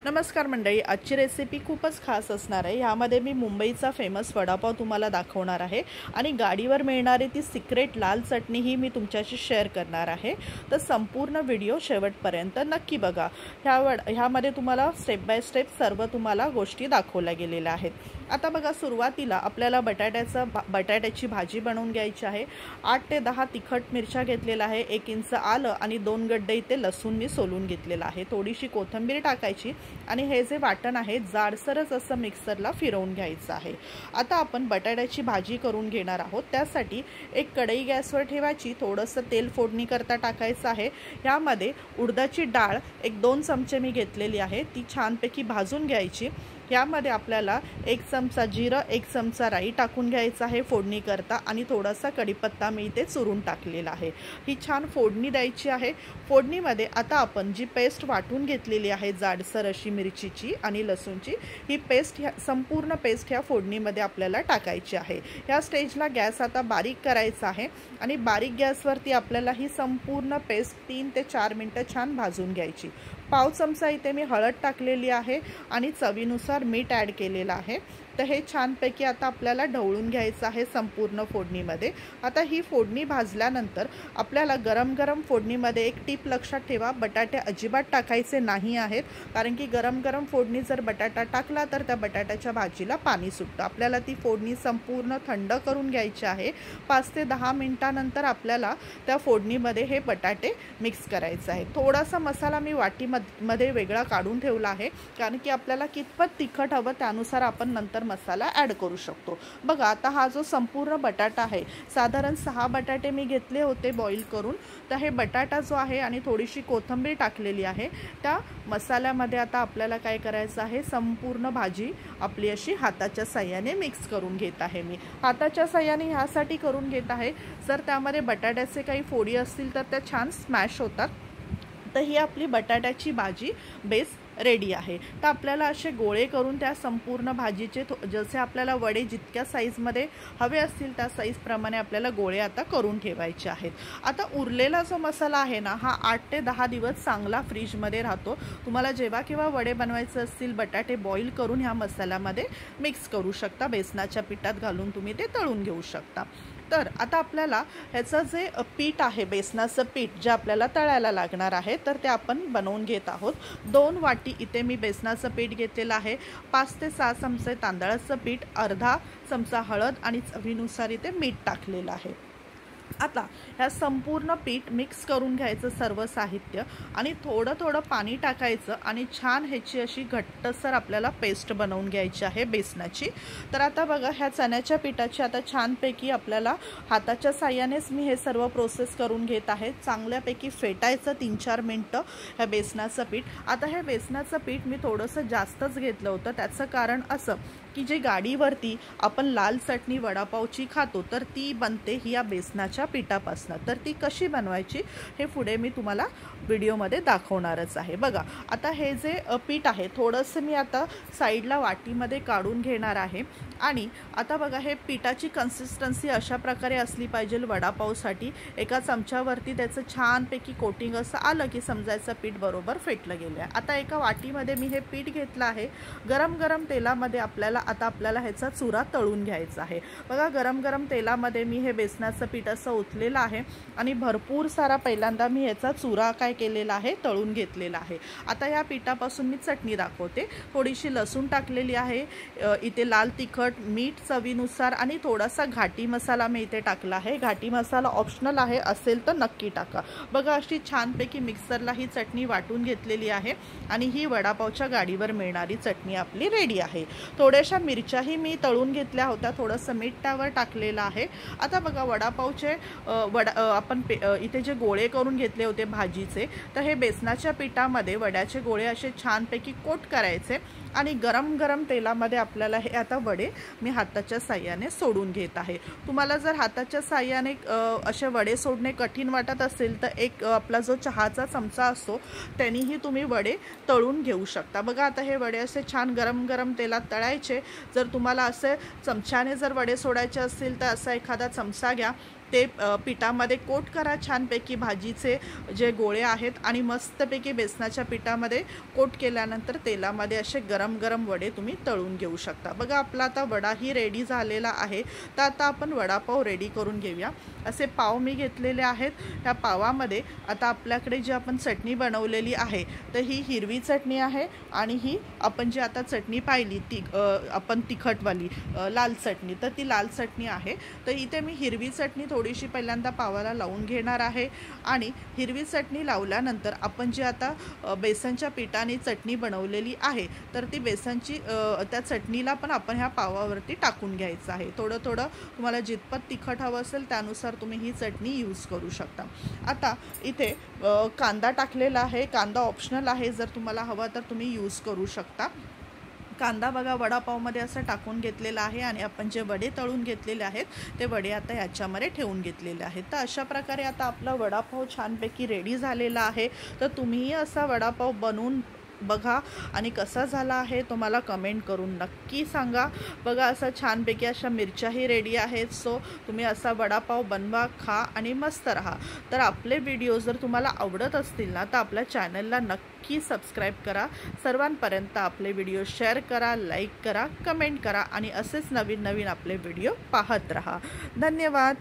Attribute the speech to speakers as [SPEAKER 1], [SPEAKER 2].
[SPEAKER 1] नमस्कार मंडळी, आजची रेसिपी खूपच खास असणार आहे। यामध्ये मी मुंबईचा फेमस वडापाव तुम्हाला दाखवणार आहे आणि गाडीवर मिळणारी ती सिक्रेट लाल चटणी ही मी तुमच्याशी शेअर करणार आहे। तर संपूर्ण व्हिडिओ शेवटपर्यंत नक्की बघा। ह्यामध्ये तुम्हाला स्टेप बाय स्टेप सर्व तुम्हाला गोष्टी दाखवल्या गेलेल्या आहेत। आता बघा, सुरुवातीला आपल्याला बटाट्याची भाजी बनवून घ्यायची आहे। 8 ते 10 तिखट मिरच्या घेतलेल्या आहे, 1 इंच आलं आणि 2 गड्डे इथे लसूण मी सोलून घेतलेला आहे। थोडीशी कोथिंबीर टाकायची आणि हे जे वाटण आहे जाडसरच असं मिक्सरला फिरवून घ्यायचं आहे। आता आपण बटाट्याची भाजी करून घेणार आहोत। त्यासाठी एक कढई गॅसवर ठेवायची, थोडंसं तेल फोडणी करता टाकायचं आहे। यामध्ये उडदाची डाळ 1-2 चमचे मी घेतलेली आहे, ती छानपैकी भाजून घ्यायची। यामध्ये आपल्याला 1 चमचा जिरं, 1 चमचा राई टाकून घ्यायचा आहे फोडणी करता आणि थोडासा कढीपत्ता मी इथे चुरून टाकलेला आहे। ही छान फोडणी द्यायची आहे। फोडणीमध्ये आता आपण जी पेस्ट वाटून घेतलेली आहे जाडसर अशी मिरचीची आणि लसूणची, ही पेस्ट संपूर्ण पेस्ट ह्या फोडणीमध्ये आपल्याला टाकायची आहे। या स्टेजला गॅस आता बारीक करायचा आहे आणि बारीक गॅसवरती आपल्याला ही संपूर्ण पेस्ट 3 ते 4 मिनिटं छान भाजून घ्यायची। पाव चमचा इथे मी हळद टाकलेली आहे आणि चवीनुसार मीठ ॲड केलेलं आहे। तर हे छानपैकी आता आपल्याला ढवळून घ्यायचं आहे संपूर्ण फोडणीमध्ये। आता ही फोडणी भाजल्यानंतर आपल्याला गरम गरम फोडणीमध्ये एक टिप लक्षात ठेवा, बटाटे अजिबात टाकायचे नाही आहेत, कारण की गरम गरम फोडणी जर बटाटा टाकला तर त्या बटाट्याच्या भाजीला पाणी सुटतं। आपल्याला ती फोडणी संपूर्ण थंड करून घ्यायची आहे। 5 ते 10 मिनिटांनंतर आपल्याला त्या फोडणीमध्ये हे बटाटे मिक्स करायचे आहे। थोडासा मसाला मी वाटीमध्ये वेगळा काढून ठेवला आहे, कारण की आपल्याला कितपत तिखट हवं त्यानुसार आपण नंतर मसाला ॲड करू शकतो। बघा, आता हा जो संपूर्ण बटाटा आहे, साधारण 6 बटाटे मी घेतले होते बॉईल करून। तर हे बटाटा जो आहे आणि थोडीशी कोथिंबीर टाकलेली आहे, त्या मसाल्यामध्ये आता आपल्याला काय करायचं आहे, संपूर्ण भाजी आपली अशी हाताच्या साह्याने मिक्स करून घेत आहे। मी हाताच्या साह्याने ह्यासाठी करून घेत आहे, जर त्यामध्ये बटाट्याचे काही फोडी असतील तर त्या छान स्मॅश होतात। तर ही आपली बटाट्याची भाजी बेस रेडी आहे। तर आपल्याला असे गोळे करून त्या संपूर्ण भाजीचे जसे आपल्याला वडे जितक्या साईजमध्ये हवे असतील त्या साईजप्रमाणे आपल्याला गोळे आता करून ठेवायचे आहेत। आता उरलेला जो मसाला आहे ना, हा 8 ते 10 दिवस चांगला फ्रीजमध्ये राहतो। तुम्हाला जेव्हा केव्हा वडे बनवायचे असतील, बटाटे बॉईल करून ह्या मसाल्यामध्ये मिक्स करू शकता, बेसनाच्या पिठात घालून तुम्ही ते तळून घेऊ शकता। तर आता आपल्याला ह्याचं जे पीठ आहे, बेसनाचं पीठ जे आपल्याला तळायला लागणार आहे, तर ते आपण बनवून घेत आहोत। 2 वाटी इथे मी बेसनाचं पीठ घेतलेलं आहे, 5 ते 6 चमचे तांदळाचं पीठ, अर्धा चमचा हळद आणि चवीनुसार इथे मीठ टाकलेलं आहे। आता ह्या संपूर्ण पीठ मिक्स करून घ्यायचं सर्व साहित्य आणि थोडं थोडं पाणी टाकायचं आणि छान ह्याची अशी घट्टसर आपल्याला पेस्ट बनवून घ्यायची आहे बेसनाची। तर आता बघा, ह्या चण्याच्या पिठाची आता छानपैकी आपल्याला हाताच्या साह्यानेच मी हे सर्व प्रोसेस करून घेत आहे। चांगल्यापैकी फेटायचं 3-4 मिनटं ह्या बेसनाचं पीठ। आता हे बेसनाचं पीठ मी थोडंसं जास्तच घेतलं होतं, त्याचं कारण असं की जे गाडीवरती आपण लाल चटणी वडापावची खातो तर ती बनते ही या बेसनाच्या पिठापासून। तर ती कशी बनवायची हे पुढे मी तुम्हाला व्हिडिओमध्ये दाखवणारच आहे। बघा, आता हे जे पीठ आहे थोडंसं मी आता साईडला वाटीमध्ये काढून घेणार आहे आणि आता बघा, हे पिठाची कन्सिस्टन्सी अशा प्रकारे असली पाहिजे वडापावसाठी। एका चमच्यावरती त्याचं छानपैकी कोटिंग असं आलं की समजायचं पीठ बरोबर फेटलं गेलं आहे। आता एका वाटीमध्ये मी हे पीठ घेतलं आहे। गरम गरम तेलामध्ये आपल्याला ह्याचा चुरा तळून घ्यायचा आहे। बघा, गरम गरम तेलामध्ये मी हे बेसनाचं पीठ असं ओतलेलं आहे आणि भरपूर सारा पहिल्यांदा मी ह्याचा चुरा काय केलेला आहे, तळून घेतलेला आहे। आता या पिठापासून मी चटणी दाखवते। थोडीशी लसूण टाकलेली आहे, इथे लाल तिखट, मीठ चवीनुसार आणि थोडासा घाटी मसाला मी इथे टाकला आहे। घाटी मसाला ऑप्शनल आहे, असेल तर नक्की टाका। बघा, अशी छानपैकी मिक्सरला ही चटणी वाटून घेतलेली आहे आणि ही वडापावच्या गाडीवर मिळणारी चटणी आपली रेडी आहे। थोड्याशा मिरच्याही मी तळून घेतल्या होत्या, थोडंसं मीठ त्यावर टाकलेलं आहे। आता बघा, वडापावचे आपण इथे जे गोळे करून घेतले होते भाजीचे, तर हे बेसनाच्या पिठामध्ये वड्याचे गोळे असे छानपैकी कोट करायचे आणि गरम गरम तेलामध्ये आपल्याला हे आता वडे मी हाताच्या साह्याने सोडून घेत आहे। तुम्हाला जर हाताच्या साह्याने असे वडे सोडणे कठीण वाटत असेल तर एक आपला जो चहाचा चमचा असतो त्यानेही तुम्ही वडे तळून घेऊ शकता। बघा, आता हे वडे असे छान गरम गरम तेलात तळायचे। जर तुम्हाला असे चमच्याने जर वडे सोडायचे असतील तर असा एखादा चमचा घ्या ते पिठामध्ये कोट करा छानपैकी भाजीचे जे गोळे आहेत आणि मस्तपैकी बेसनाच्या पिठामध्ये कोट केल्यानंतर तेलामध्ये असे गरम गरम वडे तुम्ही तळून घेऊ शकता। बघा आपला आता वडाही रेडी झालेला आहे। तर आता आपण वडापाव रेडी करून घेऊया। असे पाव मी घेतलेले आहेत। ह्या पावामध्ये आता आपल्याकडे जी आपण चटणी बनवलेली आहे तर ही हिरवी चटणी आहे आणि ही आपण जी आता चटणी पाहिली ती आपण तिखटवाली लाल चटणी, तर ती लाल चटणी आहे। तर इथे मी हिरवी चटणी थोडीशी पहिल्यांदा पावाला लावून घेणार आहे आणि हिरवी चटणी लावल्यानंतर आपण जी आता बेसनच्या पिठाने चटणी बनवलेली आहे तर ती बेसनची त्या चटणीला पण आपण ह्या पावावरती टाकून घ्यायचं आहे। थोडं थोडं तुम्हाला जितपत तिखट हवं असेल त्यानुसार तुम्ही ही चटणी यूज करू शकता। आता इथे कांदा टाकलेला आहे। कांदा ऑप्शनल आहे, जर तुम्हाला हवा तर तुम्ही यूज करू शकता। कांदा बघा वडापावमध्ये असं टाकून घेतलेला आहे आणि आपण जे वडे तळून घेतलेले आहेत ते वडे आता याच्यामध्ये ठेवून घेतलेले आहेत। तर अशा प्रकारे आता आपला वडापाव छानपैकी रेडी झालेला आहे। तर तुम्हीही असा वडापाव बनवून बघा आणि कसा झाला आहे तुम्हाला कमेंट करून नक्की सांगा। बघा असा छानपैकी अशा मिरच्याही रेडी आहेत। सो तुम्ही असा वडापाव बनवा, खा आणि मस्त राहा। तर आपले व्हिडिओ जर तुम्हाला आवडत असतील ना तर आपल्या चॅनलला नक्की सबस्क्राईब करा। सर्वांपर्यंत आपले व्हिडिओ शेअर करा, लाईक करा, कमेंट करा आणि असेच नवीन नवीन आपले व्हिडिओ पाहत राहा। धन्यवाद।